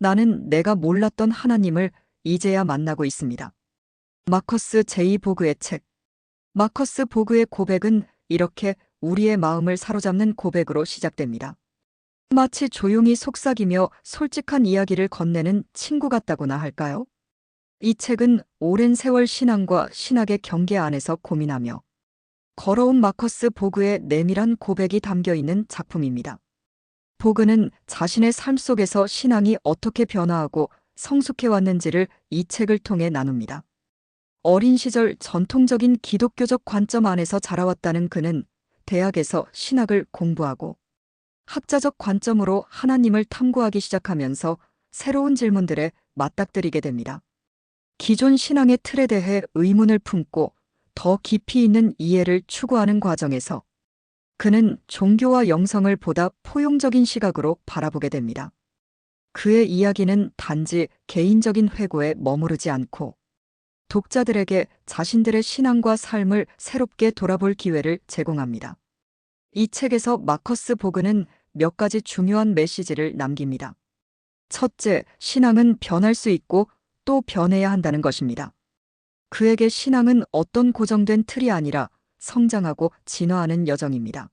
나는 내가 몰랐던 하나님을 이제야 만나고 있습니다. 마커스 제이 보그의 책. 마커스 보그의 고백은 이렇게 우리의 마음을 사로잡는 고백으로 시작됩니다. 마치 조용히 속삭이며 솔직한 이야기를 건네는 친구 같다고나 할까요? 이 책은 오랜 세월 신앙과 신학의 경계 안에서 고민하며 걸어온 마커스 보그의 내밀한 고백이 담겨 있는 작품입니다. 보그는 자신의 삶 속에서 신앙이 어떻게 변화하고 성숙해 왔는지를 이 책을 통해 나눕니다. 어린 시절 전통적인 기독교적 관점 안에서 자라왔다는 그는 대학에서 신학을 공부하고 학자적 관점으로 하나님을 탐구하기 시작하면서 새로운 질문들에 맞닥뜨리게 됩니다. 기존 신앙의 틀에 대해 의문을 품고 더 깊이 있는 이해를 추구하는 과정에서 그는 종교와 영성을 보다 포용적인 시각으로 바라보게 됩니다. 그의 이야기는 단지 개인적인 회고에 머무르지 않고 독자들에게 자신들의 신앙과 삶을 새롭게 돌아볼 기회를 제공합니다. 이 책에서 마커스 보그는 몇 가지 중요한 메시지를 남깁니다. 첫째, 신앙은 변할 수 있고 또 변해야 한다는 것입니다. 그에게 신앙은 어떤 고정된 틀이 아니라 성장하고 진화하는 여정입니다.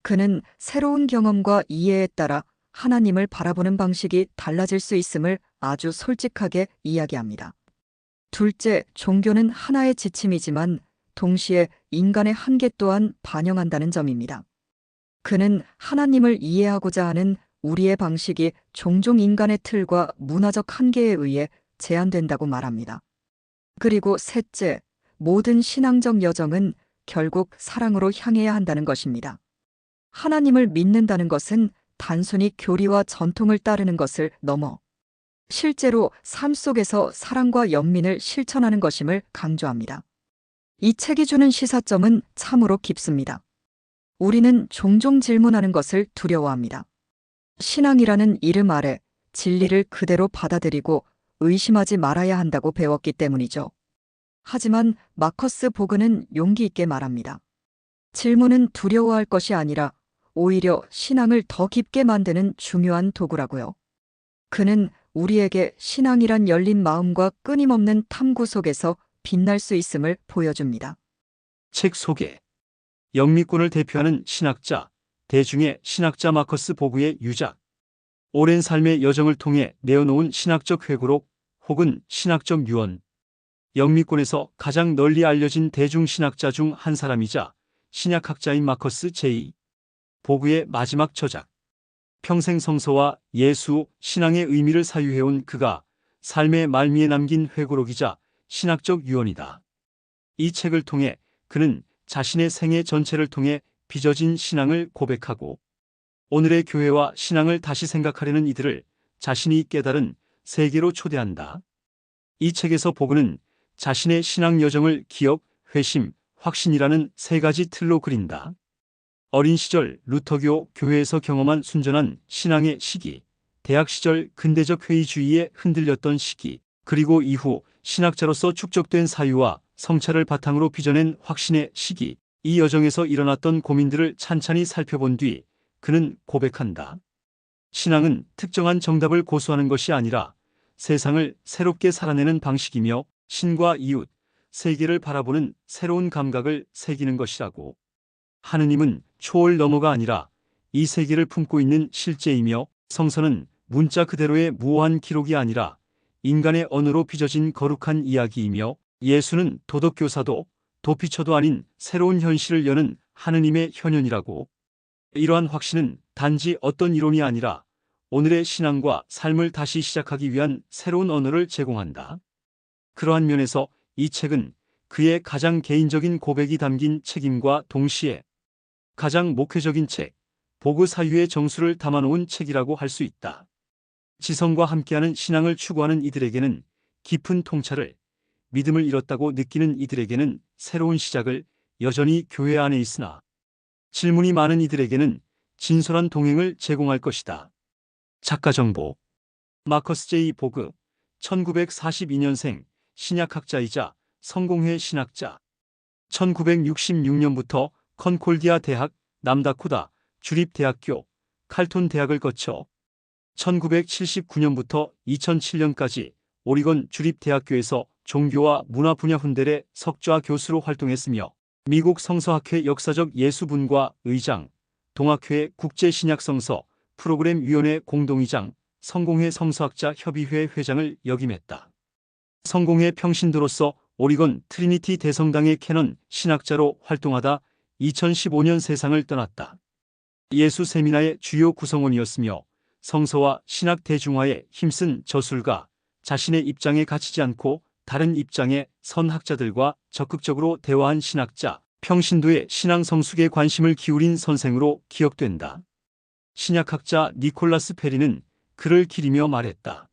그는 새로운 경험과 이해에 따라 하나님을 바라보는 방식이 달라질 수 있음을 아주 솔직하게 이야기합니다. 둘째, 종교는 하나의 지침이지만 동시에 인간의 한계 또한 반영한다는 점입니다. 그는 하나님을 이해하고자 하는 우리의 방식이 종종 인간의 틀과 문화적 한계에 의해 제한된다고 말합니다. 그리고 셋째, 모든 신앙적 여정은 결국 사랑으로 향해야 한다는 것입니다. 하나님을 믿는다는 것은 단순히 교리와 전통을 따르는 것을 넘어 실제로 삶 속에서 사랑과 연민을 실천하는 것임을 강조합니다. 이 책이 주는 시사점은 참으로 깊습니다. 우리는 종종 질문하는 것을 두려워합니다. 신앙이라는 이름 아래 진리를 그대로 받아들이고 의심하지 말아야 한다고 배웠기 때문이죠. 하지만 마커스 보그는 용기 있게 말합니다. 질문은 두려워할 것이 아니라 오히려 신앙을 더 깊게 만드는 중요한 도구라고요. 그는 우리에게 신앙이란 열린 마음과 끊임없는 탐구 속에서 빛날 수 있음을 보여줍니다. 책 소개. 영미권을 대표하는 신학자, 대중의 신학자 마커스 보그의 유작. 오랜 삶의 여정을 통해 내어놓은 신학적 회고록 혹은 신학적 유언. 영미권에서 가장 널리 알려진 대중신학자 중 한 사람이자 신약학자인 마커스 제이 보그의 마지막 저작. 평생 성서와 예수, 신앙의 의미를 사유해온 그가 삶의 말미에 남긴 회고록이자 신학적 유언이다. 이 책을 통해 그는 자신의 생애 전체를 통해 빚어진 신앙을 고백하고 오늘의 교회와 신앙을 다시 생각하려는 이들을 자신이 깨달은 세계로 초대한다. 이 책에서 보그는 자신의 신앙 여정을 기억, 회심, 확신이라는 세 가지 틀로 그린다. 어린 시절 루터교 교회에서 경험한 순전한 신앙의 시기, 대학 시절 근대적 회의주의에 흔들렸던 시기, 그리고 이후 신학자로서 축적된 사유와 성찰을 바탕으로 빚어낸 확신의 시기, 이 여정에서 일어났던 고민들을 찬찬히 살펴본 뒤 그는 고백한다. 신앙은 특정한 정답을 고수하는 것이 아니라 세상을 새롭게 살아내는 방식이며 신과 이웃, 세계를 바라보는 새로운 감각을 새기는 것이라고. 하느님은 초월 너머가 아니라 이 세계를 품고 있는 실제이며 성서는 문자 그대로의 무오한 기록이 아니라 인간의 언어로 빚어진 거룩한 이야기이며 예수는 도덕교사도 도피처도 아닌 새로운 현실을 여는 하느님의 현현이라고. 이러한 확신은 단지 어떤 이론이 아니라 오늘의 신앙과 삶을 다시 시작하기 위한 새로운 언어를 제공한다. 그러한 면에서 이 책은 그의 가장 개인적인 고백이 담긴 책임과 동시에 가장 목회적인 책, 보그 사유의 정수를 담아놓은 책이라고 할 수 있다. 지성과 함께하는 신앙을 추구하는 이들에게는 깊은 통찰을, 믿음을 잃었다고 느끼는 이들에게는 새로운 시작을, 여전히 교회 안에 있으나 질문이 많은 이들에게는 진솔한 동행을 제공할 것이다. 작가 정보. 마커스 제이 보그, 1942년생, 신약학자이자 성공회 신학자. 1966년부터 컨콜디아 대학, 남다코다, 주립대학교, 칼톤 대학을 거쳐 1979년부터 2007년까지 오리건 주립대학교에서 종교와 문화 분야 훈대래 석좌 교수로 활동했으며 미국 성서학회 역사적 예수분과 의장, 동학회 국제신약성서 프로그램위원회 공동의장, 성공회 성서학자 협의회 회장을 역임했다. 성공회 평신도로서 오리건 트리니티 대성당의 캐넌 신학자로 활동하다 2015년 세상을 떠났다. 예수 세미나의 주요 구성원이었으며 성서와 신학 대중화에 힘쓴 저술가, 자신의 입장에 갇히지 않고 다른 입장의 선학자들과 적극적으로 대화한 신학자, 평신도의 신앙 성숙에 관심을 기울인 선생으로 기억된다. 신약학자 니콜라스 페리는 그를 기리며 말했다.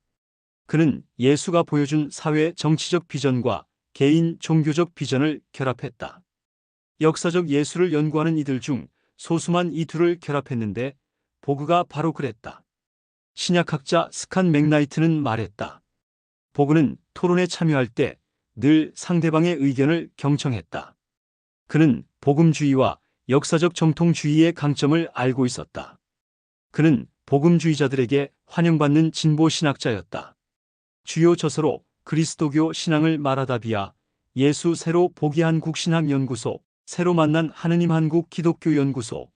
그는 예수가 보여준 사회 정치적 비전과 개인 종교적 비전을 결합했다. 역사적 예수를 연구하는 이들 중 소수만 이 둘을 결합했는데 보그가 바로 그랬다. 신약학자 스칸 맥나이트는 말했다. 보그는 토론에 참여할 때 늘 상대방의 의견을 경청했다. 그는 복음주의와 역사적 정통주의의 강점을 알고 있었다. 그는 복음주의자들에게 환영받는 진보 신학자였다. 주요 저서로 그리스도교 신앙을 말하다 비아, 예수 새로 보기 한국신학연구소, 새로 만난 하느님 한국기독교연구소,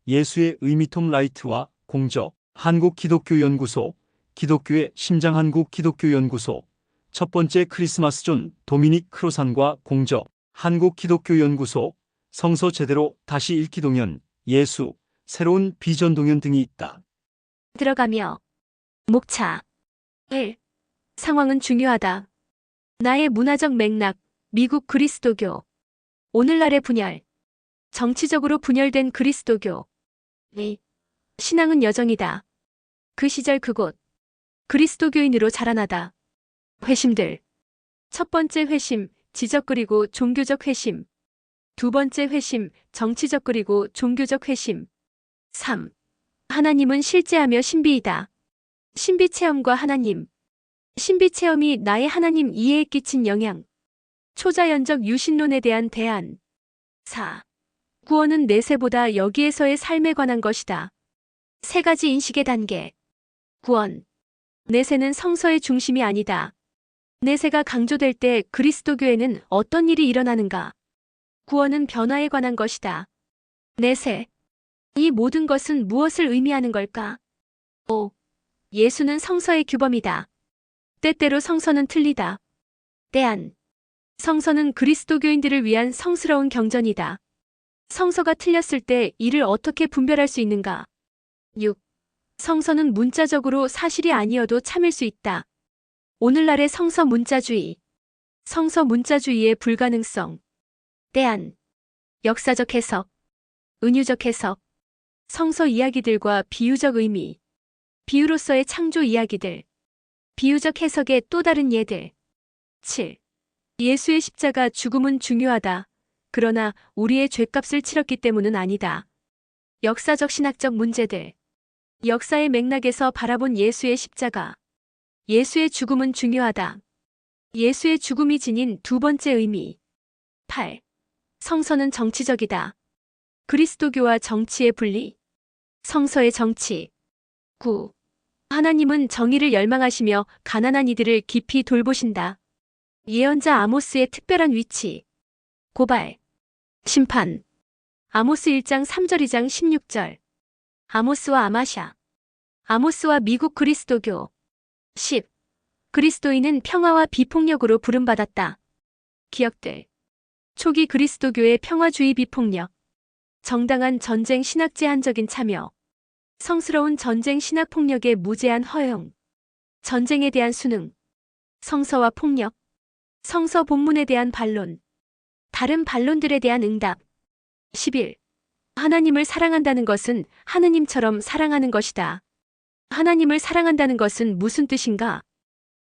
예수의 의미톰 라이트와 공저, 한국기독교연구소, 기독교의 심장 한국기독교연구소, 첫 번째 크리스마스 존 도미닉 크로산과 공저, 한국기독교연구소, 성서 제대로 다시 읽기 동연, 예수, 새로운 비전 동연 등이 있다. 들어가며 목차 1. 상황은 중요하다. 나의 문화적 맥락, 미국 그리스도교. 오늘날의 분열. 정치적으로 분열된 그리스도교. 2. 신앙은 여정이다. 그 시절 그곳. 그리스도교인으로 자라나다. 회심들. 첫 번째 회심, 지적 그리고 종교적 회심. 두 번째 회심, 정치적 그리고 종교적 회심. 3. 하나님은 실제하며 신비이다. 신비 체험과 하나님. 신비 체험이 나의 하나님 이해에 끼친 영향. 초자연적 유신론에 대한 대안. 4. 구원은 내세보다 여기에서의 삶에 관한 것이다. 세 가지 인식의 단계. 구원. 내세는 성서의 중심이 아니다. 내세가 강조될 때 그리스도교에는 어떤 일이 일어나는가? 구원은 변화에 관한 것이다. 내세. 이 모든 것은 무엇을 의미하는 걸까? 5. 예수는 성서의 규범이다. 때때로 성서는 틀리다. 대안. 성서는 그리스도교인들을 위한 성스러운 경전이다. 성서가 틀렸을 때 이를 어떻게 분별할 수 있는가? 6. 성서는 문자적으로 사실이 아니어도 참을 수 있다. 오늘날의 성서 문자주의. 성서 문자주의의 불가능성. 대안. 역사적 해석. 은유적 해석. 성서 이야기들과 비유적 의미. 비유로서의 창조 이야기들. 비유적 해석의 또 다른 예들. 7. 예수의 십자가 죽음은 중요하다. 그러나 우리의 죗값을 치렀기 때문은 아니다. 역사적 신학적 문제들. 역사의 맥락에서 바라본 예수의 십자가. 예수의 죽음은 중요하다. 예수의 죽음이 지닌 두 번째 의미. 8. 성서는 정치적이다. 그리스도교와 정치의 분리. 성서의 정치. 9. 하나님은 정의를 열망하시며 가난한 이들을 깊이 돌보신다. 예언자 아모스의 특별한 위치. 고발. 심판. 아모스 1장 3절 2장 16절. 아모스와 아마샤. 아모스와 미국 그리스도교. 10. 그리스도인은 평화와 비폭력으로 부름받았다. 기억들. 초기 그리스도교의 평화주의 비폭력. 정당한 전쟁 신학 제한적인 참여. 성스러운 전쟁 신학 폭력의 무제한 허용. 전쟁에 대한 수능. 성서와 폭력. 성서 본문에 대한 반론. 다른 반론들에 대한 응답. 11. 하나님을 사랑한다는 것은 하느님처럼 사랑하는 것이다. 하나님을 사랑한다는 것은 무슨 뜻인가?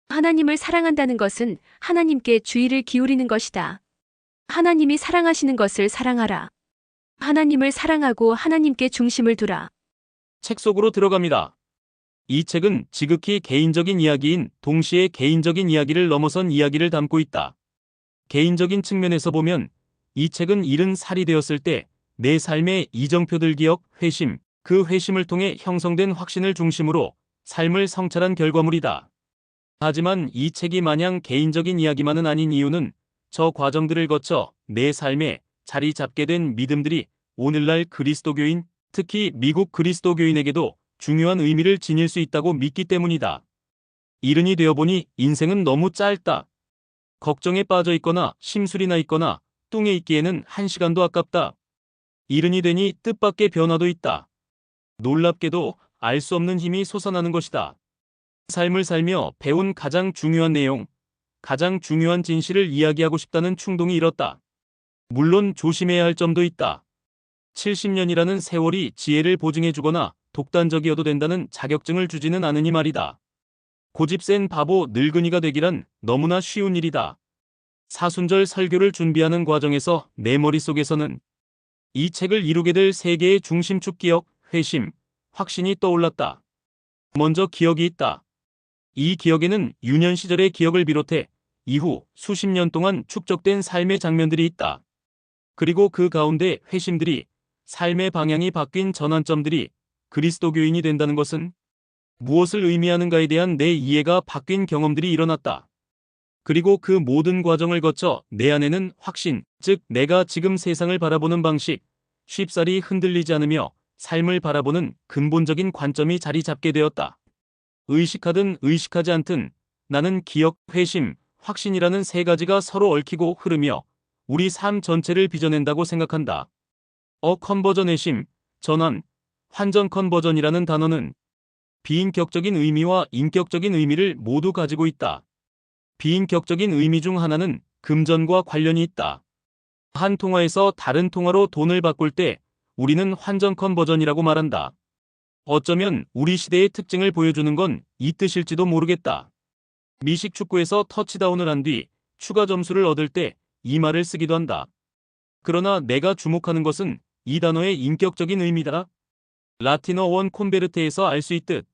하나님을 사랑한다는 것은 하나님께 주의를 기울이는 것이다. 하나님이 사랑하시는 것을 사랑하라. 하나님을 사랑하고 하나님께 중심을 두라. 책 속으로 들어갑니다. 이 책은 지극히 개인적인 이야기인 동시에 개인적인 이야기를 넘어선 이야기를 담고 있다. 개인적인 측면에서 보면 이 책은 70살이 되었을 때 내 삶의 이정표들 기억, 회심, 그 회심을 통해 형성된 확신을 중심으로 삶을 성찰한 결과물이다. 하지만 이 책이 마냥 개인적인 이야기만은 아닌 이유는 저 과정들을 거쳐 내 삶에 자리 잡게 된 믿음들이 오늘날 그리스도교인, 특히 미국 그리스도교인에게도 중요한 의미를 지닐 수 있다고 믿기 때문이다. 이른이 되어보니 인생은 너무 짧다. 걱정에 빠져 있거나 심술이 나 있거나 뚱에 있기에는 한 시간도 아깝다. 이른이 되니 뜻밖의 변화도 있다. 놀랍게도 알 수 없는 힘이 솟아나는 것이다. 삶을 살며 배운 가장 중요한 내용, 가장 중요한 진실을 이야기하고 싶다는 충동이 일었다. 물론 조심해야 할 점도 있다. 70년이라는 세월이 지혜를 보증해주거나 독단적이어도 된다는 자격증을 주지는 않으니 말이다. 고집센 바보 늙은이가 되기란 너무나 쉬운 일이다. 사순절 설교를 준비하는 과정에서 내 머릿속에서는 이 책을 이루게 될 세 개의 중심축 기억, 회심, 확신이 떠올랐다. 먼저 기억이 있다. 이 기억에는 유년 시절의 기억을 비롯해 이후 수십 년 동안 축적된 삶의 장면들이 있다. 그리고 그 가운데 회심들이, 삶의 방향이 바뀐 전환점들이 그리스도교인이 된다는 것은 무엇을 의미하는가에 대한 내 이해가 바뀐 경험들이 일어났다. 그리고 그 모든 과정을 거쳐 내 안에는 확신, 즉 내가 지금 세상을 바라보는 방식, 쉽사리 흔들리지 않으며 삶을 바라보는 근본적인 관점이 자리 잡게 되었다. 의식하든 의식하지 않든 나는 기억, 회심, 확신이라는 세 가지가 서로 얽히고 흐르며 우리 삶 전체를 빚어낸다고 생각한다. 컨버전 회심, 전환, 환전 컨버전이라는 단어는 비인격적인 의미와 인격적인 의미를 모두 가지고 있다. 비인격적인 의미 중 하나는 금전과 관련이 있다. 한 통화에서 다른 통화로 돈을 바꿀 때 우리는 환전 컨버전이라고 말한다. 어쩌면 우리 시대의 특징을 보여주는 건 이 뜻일지도 모르겠다. 미식 축구에서 터치다운을 한 뒤 추가 점수를 얻을 때 이 말을 쓰기도 한다. 그러나 내가 주목하는 것은 이 단어의 인격적인 의미다. 라틴어 원 콘베르테에서 알 수 있듯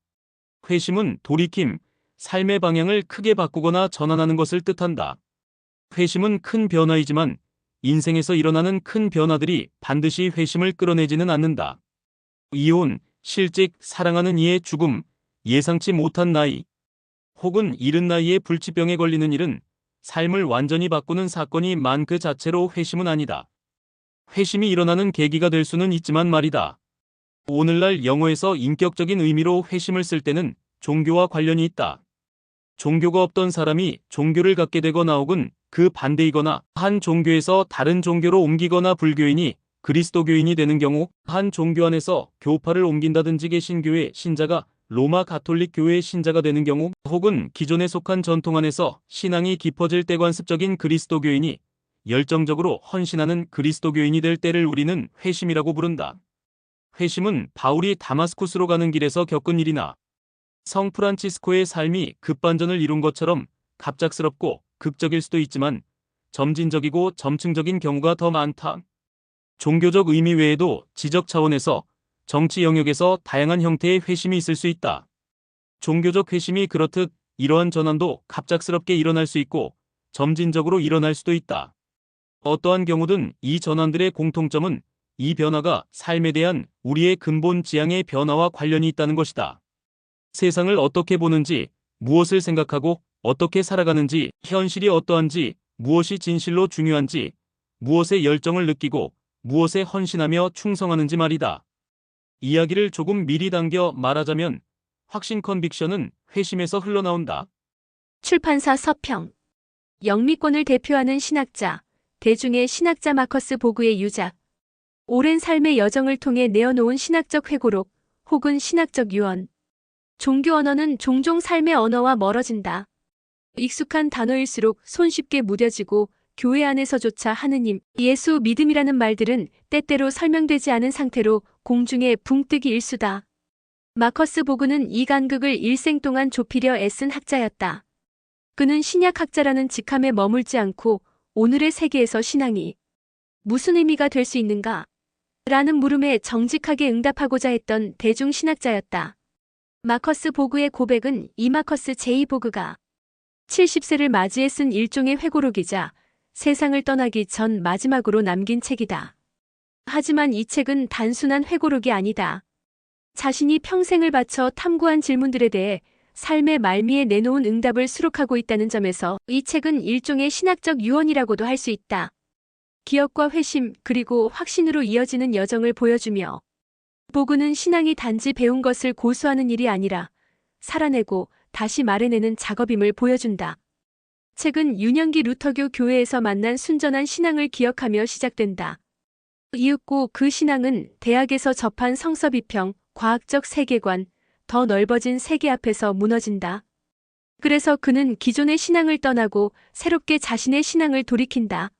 회심은 돌이킴, 삶의 방향을 크게 바꾸거나 전환하는 것을 뜻한다. 회심은 큰 변화이지만 인생에서 일어나는 큰 변화들이 반드시 회심을 끌어내지는 않는다. 이혼, 실직, 사랑하는 이의 죽음, 예상치 못한 나이, 혹은 이른 나이에 불치병에 걸리는 일은 삶을 완전히 바꾸는 사건이 만 그 자체로 회심은 아니다. 회심이 일어나는 계기가 될 수는 있지만 말이다. 오늘날 영어에서 인격적인 의미로 회심을 쓸 때는 종교와 관련이 있다. 종교가 없던 사람이 종교를 갖게 되거나 혹은 그 반대이거나 한 종교에서 다른 종교로 옮기거나 불교인이 그리스도교인이 되는 경우, 한 종교 안에서 교파를 옮긴다든지 개신교의 신자가 로마 가톨릭 교회의 신자가 되는 경우, 혹은 기존에 속한 전통 안에서 신앙이 깊어질 때 관습적인 그리스도교인이 열정적으로 헌신하는 그리스도교인이 될 때를 우리는 회심이라고 부른다. 회심은 바울이 다마스쿠스로 가는 길에서 겪은 일이나 성 프란치스코의 삶이 급반전을 이룬 것처럼 갑작스럽고 극적일 수도 있지만 점진적이고 점층적인 경우가 더 많다. 종교적 의미 외에도 지적 차원에서, 정치 영역에서 다양한 형태의 회심이 있을 수 있다. 종교적 회심이 그렇듯 이러한 전환도 갑작스럽게 일어날 수 있고 점진적으로 일어날 수도 있다. 어떠한 경우든 이 전환들의 공통점은 이 변화가 삶에 대한 우리의 근본 지향의 변화와 관련이 있다는 것이다. 세상을 어떻게 보는지, 무엇을 생각하고 어떻게 살아가는지, 현실이 어떠한지, 무엇이 진실로 중요한지, 무엇에 열정을 느끼고 무엇에 헌신하며 충성하는지 말이다. 이야기를 조금 미리 당겨 말하자면 확신 컨빅션은 회심에서 흘러나온다. 출판사 서평. 영미권을 대표하는 신학자, 대중의 신학자 마커스 보그의 유작. 오랜 삶의 여정을 통해 내어놓은 신학적 회고록 혹은 신학적 유언. 종교 언어는 종종 삶의 언어와 멀어진다. 익숙한 단어일수록 손쉽게 무뎌지고 교회 안에서조차 하느님, 예수, 믿음이라는 말들은 때때로 설명되지 않은 상태로 공중에 붕 뜨기 일수다. 마커스 보그는 이 간극을 일생 동안 좁히려 애쓴 학자였다. 그는 신약학자라는 직함에 머물지 않고 오늘의 세계에서 신앙이 무슨 의미가 될 수 있는가? 라는 물음에 정직하게 응답하고자 했던 대중신학자였다. 마커스 보그의 고백은 이 마커스 제이 보그가 70세를 맞이해 쓴 일종의 회고록이자 세상을 떠나기 전 마지막으로 남긴 책이다. 하지만 이 책은 단순한 회고록이 아니다. 자신이 평생을 바쳐 탐구한 질문들에 대해 삶의 말미에 내놓은 응답을 수록하고 있다는 점에서 이 책은 일종의 신학적 유언이라고도 할 수 있다. 기억과 회심 그리고 확신으로 이어지는 여정을 보여주며 복음은 신앙이 단지 배운 것을 고수하는 일이 아니라 살아내고 다시 말해내는 작업임을 보여준다. 책은 유년기 루터교 교회에서 만난 순전한 신앙을 기억하며 시작된다. 이윽고 그 신앙은 대학에서 접한 성서 비평, 과학적 세계관, 더 넓어진 세계 앞에서 무너진다. 그래서 그는 기존의 신앙을 떠나고 새롭게 자신의 신앙을 돌이킨다.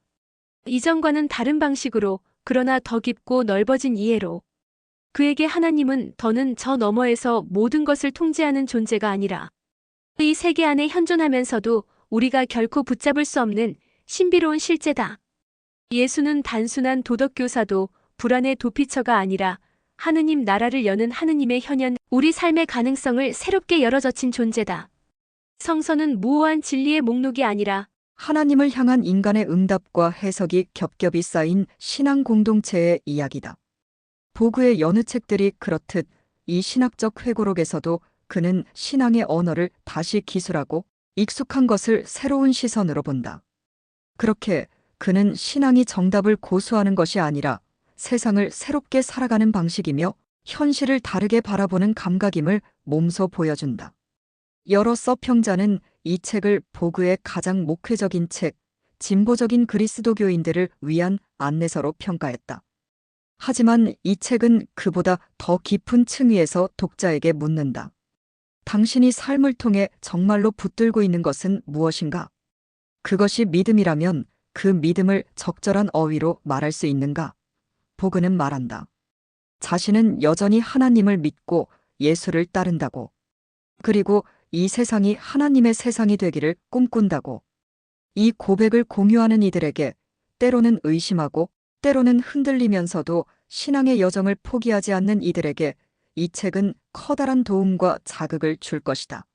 이전과는 다른 방식으로, 그러나 더 깊고 넓어진 이해로. 그에게 하나님은 더는 저 너머에서 모든 것을 통제하는 존재가 아니라 이 세계 안에 현존하면서도 우리가 결코 붙잡을 수 없는 신비로운 실제다. 예수는 단순한 도덕교사도 불안의 도피처가 아니라 하느님 나라를 여는 하느님의 현현, 우리 삶의 가능성을 새롭게 열어젖힌 존재다. 성서는 무오한 진리의 목록이 아니라 하나님을 향한 인간의 응답과 해석이 겹겹이 쌓인 신앙 공동체의 이야기다. 보그의 여느 책들이 그렇듯 이 신학적 회고록에서도 그는 신앙의 언어를 다시 기술하고 익숙한 것을 새로운 시선으로 본다. 그렇게 그는 신앙이 정답을 고수하는 것이 아니라 세상을 새롭게 살아가는 방식이며 현실을 다르게 바라보는 감각임을 몸소 보여준다. 여러 서평자는 이 책을 보그의 가장 목회적인 책, 진보적인 그리스도교인들을 위한 안내서로 평가했다. 하지만 이 책은 그보다 더 깊은 층위에서 독자에게 묻는다. 당신이 삶을 통해 정말로 붙들고 있는 것은 무엇인가? 그것이 믿음이라면 그 믿음을 적절한 어휘로 말할 수 있는가? 보그는 말한다. 자신은 여전히 하나님을 믿고 예수를 따른다고. 그리고 이 세상이 하나님의 세상이 되기를 꿈꾼다고. 이 고백을 공유하는 이들에게 때로는 의심하고 때로는 흔들리면서도 신앙의 여정을 포기하지 않는 이들에게 이 책은 커다란 도움과 자극을 줄 것이다.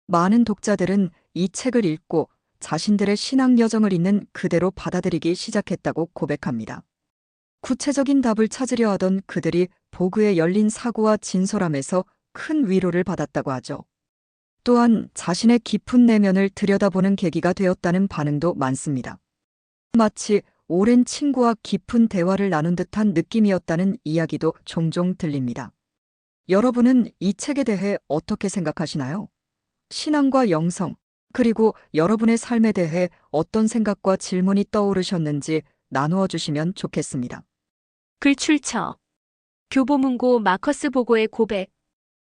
많은 독자들은 이 책을 읽고 자신들의 신앙 여정을 있는 그대로 받아들이기 시작했다고 고백합니다. 구체적인 답을 찾으려 하던 그들이 보그의 열린 사고와 진솔함에서 큰 위로를 받았다고 하죠. 또한 자신의 깊은 내면을 들여다보는 계기가 되었다는 반응도 많습니다. 마치 오랜 친구와 깊은 대화를 나눈 듯한 느낌이었다는 이야기도 종종 들립니다. 여러분은 이 책에 대해 어떻게 생각하시나요? 신앙과 영성, 그리고 여러분의 삶에 대해 어떤 생각과 질문이 떠오르셨는지 나누어 주시면 좋겠습니다. 글 출처 교보문고 마커스 보고의 고백